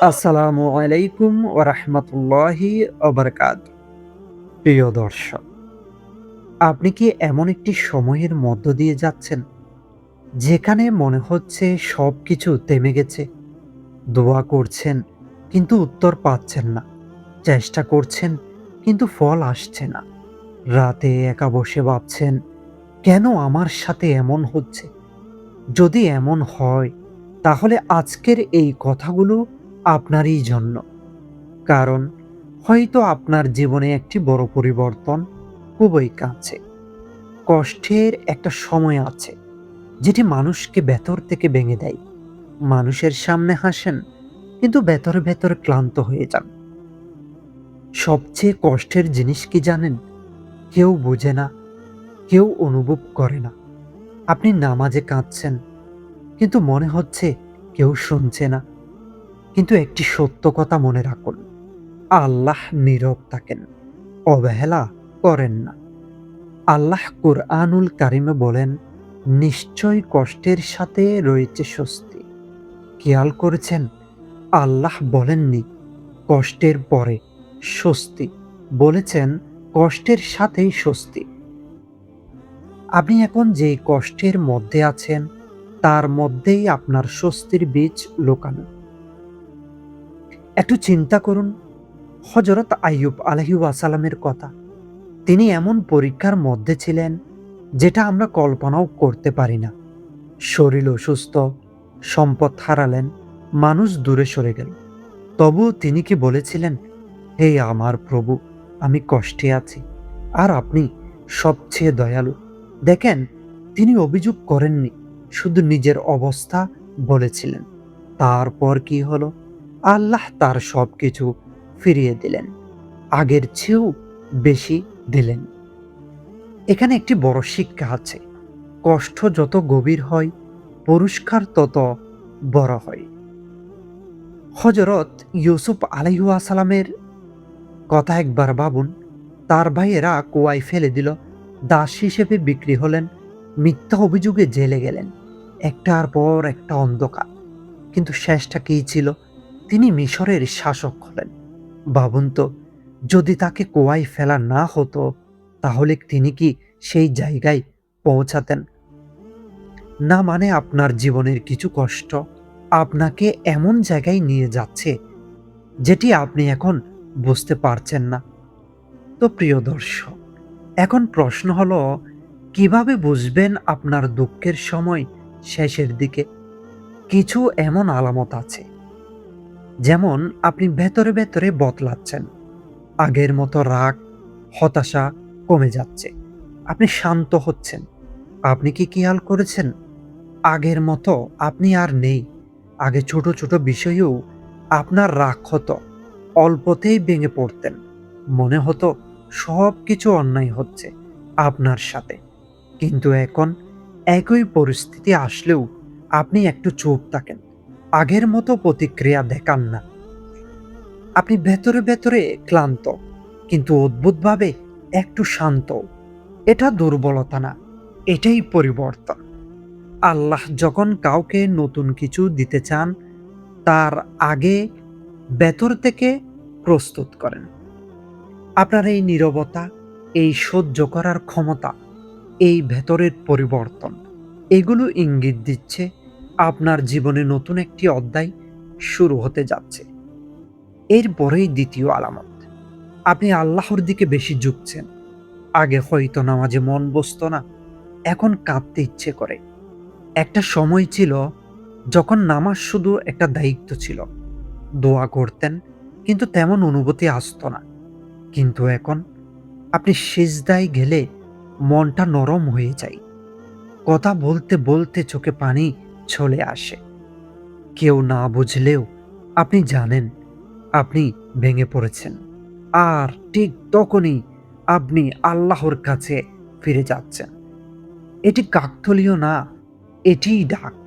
আসসালামু আলাইকুম ওয়া রাহমাতুল্লাহি ওয়া বারাকাতুহু। প্রিয় দর্শক, আপনি কি এমন একটি সময়ের মধ্য দিয়ে যাচ্ছেন, যেখানে মনে হচ্ছে সবকিছু থেমে গেছে? দোয়া করছেন, কিন্তু উত্তর পাচ্ছেন না। চেষ্টা করছেন, কিন্তু ফল আসছে না। রাতে একা বসে ভাবছেন, কেন আমার সাথে এমন হচ্ছে? যদি এমন হয়, তাহলে আজকের এই কথাগুলো আপনারই জন্য। কারণ হয়তো আপনার জীবনে একটি বড় পরিবর্তন খুবই কাছে। কষ্টের একটা সময় আছে, যেটি মানুষকে ভেতর থেকে ভেঙে দেয়। মানুষের সামনে হাসেন, কিন্তু ভেতরে ভেতরে ক্লান্ত হয়ে যান। সবচেয়ে কষ্টের জিনিস কি জানেন? কেউ বোঝে না, কেউ অনুভব করে না। আপনি নামাজে কাঁদছেন, কিন্তু মনে হচ্ছে কেউ শুনছে না। কিন্তু একটি সত্য কথা মনে রাখুন, আল্লাহ নীরব থাকেন, অবহেলা করেন না। আল্লাহ কুরআনুল কারিমে বলেন, নিশ্চয় কষ্টের সাথে রয়েছে স্বস্তি। খেয়াল করেছেন? আল্লাহ বলেননি কষ্টের পরে স্বস্তি, বলেছেন কষ্টের সাথেই স্বস্তি। আপনি এখন যে কষ্টের মধ্যে আছেন, তার মধ্যেই আপনার স্বস্তির বীজ লুকানো। একটু চিন্তা করুন, হযরত আইয়ুব আলাইহিস সালামের কথা। তিনি এমন পরীক্ষার মধ্যে ছিলেন, যেটা আমরা কল্পনাও করতে পারি না। শরীর অসুস্থ, সম্পদ হারালেন, মানুষ দূরে সরে গেল। তবুও তিনি কি বলেছিলেন, হে আমার প্রভু, আমি কষ্টে আছি, আর আপনি সবচেয়ে দয়ালু? দেখেন, তিনি অভিযোগ করেননি, শুধু নিজের অবস্থা বলেছিলেন। তারপর কি হলো? আল্লাহ তার সবকিছু ফিরিয়ে দিলেন, আগের চেয়েও বেশি দিলেন। এখানে একটি বড় শিক্ষা আছে, কষ্ট যত গভীর হয়, পুরস্কার তত বড় হয়। হযরত ইউসুফ আলাইহিস সালামের কথা একবার ভাবুন। তার ভাইয়েরা কুয়ায় ফেলে দিল, দাস হিসেবে বিক্রি হলেন, মিথ্যা অভিযোগে জেলে গেলেন। একটার পর একটা অন্ধকার। কিন্তু শেষটা কী ছিল? তিনি মিশরের শাসক হলেন। ভাবুন তো, যদি তাকে কুয়ায় ফেলা না হতো, তাহলে তিনি কি সেই জায়গায় পৌঁছাতেন? না, মানে আপনার জীবনের কিছু কষ্ট আপনাকে এমন জায়গায় নিয়ে যাচ্ছে, যেটি আপনি এখন বুঝতে পারছেন না। তো প্রিয় দর্শক, এখন প্রশ্ন হলো, কিভাবে বুঝবেন আপনার দুঃখের সময় শেষের দিকে? কিছু এমন আলামত আছে, যেমন আপনি ভেতরে ভেতরে বদলাচ্ছেন। আগের মতো রাগ, হতাশা কমে যাচ্ছে। আপনি শান্ত হচ্ছেন। আপনি কি খেয়াল করেছেন? আগের মতো আপনি আর নেই। আগে ছোট ছোট বিষয়েও আপনার রাগ হতো। অল্পতেই ভেঙে পড়তেন। মনে হতো সবকিছু অন্যায় হচ্ছে আপনার সাথে। কিন্তু এখন একই পরিস্থিতি আসলেও আপনি একটু চুপ থাকেন। আগের মতো প্রতিক্রিয়া দেখান না। আপনি ভেতরে ভেতরে ক্লান্ত, কিন্তু অদ্ভুতভাবে একটু শান্ত। এটা দুর্বলতা না, এটাই পরিবর্তন। আল্লাহ যখন কাউকে নতুন কিছু দিতে চান, তার আগে ভেতর থেকে প্রস্তুত করেন। আপনার এই নীরবতা, এই সহ্য করার ক্ষমতা, এই ভেতরের পরিবর্তন, এগুলো ইঙ্গিত দিচ্ছে আপনার জীবনে নতুন একটি অধ্যায় শুরু হতে যাচ্ছে। এরপরেই দ্বিতীয় আলামত, আপনি আল্লাহর দিকে বেশি ঝুঁকছেন। আগে হয়তো নামাজে মন বসতো না, এখন কাঁদতে ইচ্ছে করে। একটা সময় ছিল যখন নামাজ শুধু একটা দায়িত্ব ছিল। দোয়া করতেন, কিন্তু তেমন অনুভূতি আসতো না। কিন্তু এখন আপনি সিজদায় গেলে মনটা নরম হয়ে যায়। কথা বলতে বলতে চোখে পানি চলে আসে। কেউ না বুঝলেও আপনি জানেন আপনি ভেঙে পড়েছেন। আর ঠিক তখনই আপনি আল্লাহর কাছে ফিরে যাচ্ছেন। এটি কাকতালীয় না, এটিই ডাক।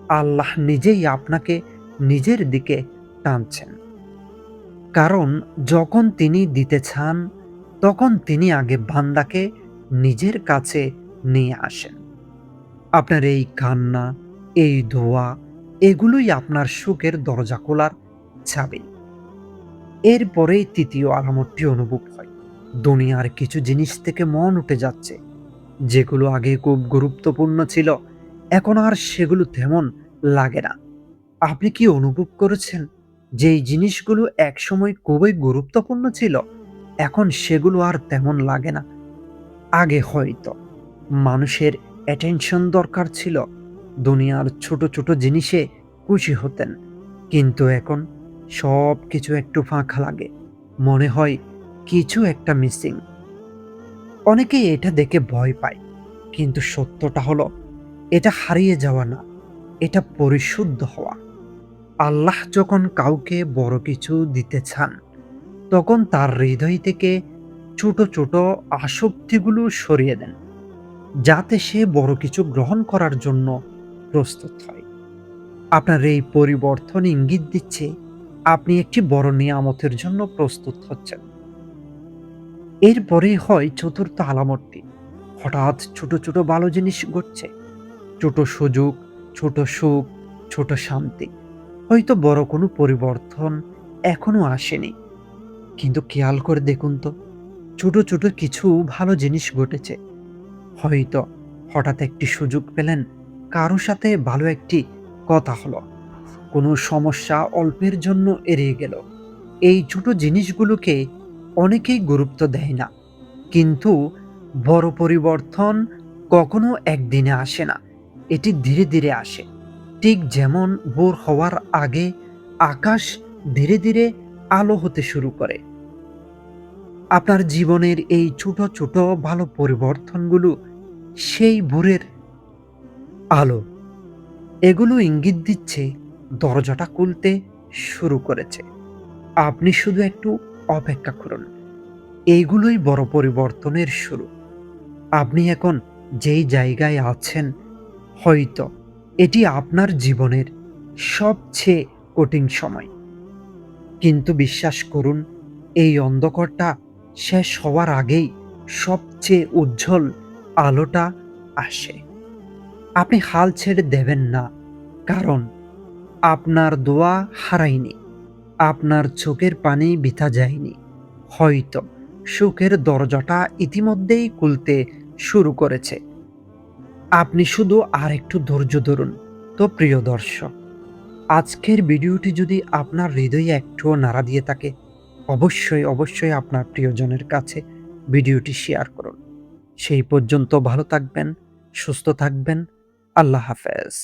আল্লাহ নিজেই আপনাকে নিজের দিকে টানছেন। কারণ যখন তিনি দিতে চান, তখন তিনি আগে বান্দাকে নিজের কাছে নিয়ে আসেন। আপনার এই কান্না, এই দোয়া, এগুলোই আপনার সুখের দরজা খোলার চাবি। এরপরেই তৃতীয় আলামতটি অনুভব হয়। দুনিয়ার কিছু জিনিস থেকে মন উঠে যাচ্ছে। যেগুলো আগে খুব গুরুত্বপূর্ণ ছিল, এখন আর সেগুলো তেমন লাগে না। আপনি কি অনুভব করেছেন যে এই জিনিসগুলো একসময় খুবই গুরুত্বপূর্ণ ছিল, এখন সেগুলো আর তেমন লাগে না? আগে হয়তো মানুষের অ্যাটেনশন দরকার ছিল, দুনিয়ার ছোট ছোট জিনিসে খুশি হতেন, কিন্তু এখন সব কিছু একটু ফাঁকা লাগে, মনে হয় কিছু একটা মিসিং। অনেকেই এটা দেখে ভয় পায়, কিন্তু সত্যটা হলো এটা হারিয়ে যাওয়া না, এটা পরিশুদ্ধ হওয়া। আল্লাহ যখন কাউকে বড় কিছু দিতে চান, তখন তার হৃদয় থেকে ছোট ছোট আসক্তিগুলো সরিয়ে দেন, যাতে সে বড় কিছু গ্রহণ করার জন্য প্রস্তুত হয়। আপনার এই পরিবর্তন ইঙ্গিত দিচ্ছে আপনি একটি বড় নিয়ামতের জন্য প্রস্তুত হচ্ছেন। এরপরেই হয় চতুর্থ আলামতটি। হঠাৎ ছোট ছোট ভালো জিনিস ঘটছে, ছোট সুযোগ, ছোট সুখ, ছোট শান্তি। হয়তো বড় কোনো পরিবর্তন এখনো আসেনি, কিন্তু খেয়াল করে দেখুন তো, ছোট ছোট কিছু ভালো জিনিস ঘটেছে। হয়তো হঠাৎ একটি সুযোগ পেলেন, কারো সাথে ভালো একটি কথা হলো, কোনো সমস্যা অল্পের জন্য এড়িয়ে গেল। এই ছোট জিনিসগুলোকে অনেকেই গুরুত্ব দেয় না, কিন্তু বড় পরিবর্তন কখনো একদিনে আসে না, এটি ধীরে ধীরে আসে। ঠিক যেমন ভোর হওয়ার আগে আকাশ ধীরে ধীরে আলো হতে শুরু করে, আপনার জীবনের এই ছোট ছোট ভালো পরিবর্তনগুলো সেই ভোরের আলো। এগুলো ইঙ্গিত দিচ্ছে দরজাটা খুলতে শুরু করেছে। আপনি শুধু একটু অপেক্ষা করুন। এইগুলোই বড় পরিবর্তনের শুরু। আপনি এখন যেই জায়গায় আছেন, হয়তো এটি আপনার জীবনের সবচেয়ে কঠিন সময়। কিন্তু বিশ্বাস করুন, এই অন্ধকারটা শেষ হওয়ার আগেই সবচেয়ে উজ্জ্বল আলোটা আসে। আপনি হাল ছেড়ে দেবেন না, কারণ আপনার দোয়া হারায়নি, আপনার চোখের পানি বৃথা যায়নি। হয়তো সুখের দরজাটা ইতিমধ্যেই খুলতে শুরু করেছে। আপনি শুধু আর একটু ধৈর্য ধরুন। তো প্রিয় দর্শক, আজকের ভিডিওটি যদি আপনার হৃদয়ে একটুও নাড়া দিয়ে থাকে, অবশ্যই অবশ্যই আপনার প্রিয়জনের কাছে ভিডিওটি শেয়ার করুন। সেই পর্যন্ত ভালো থাকবেন, সুস্থ থাকবেন। আল্লাহ হাফেজ।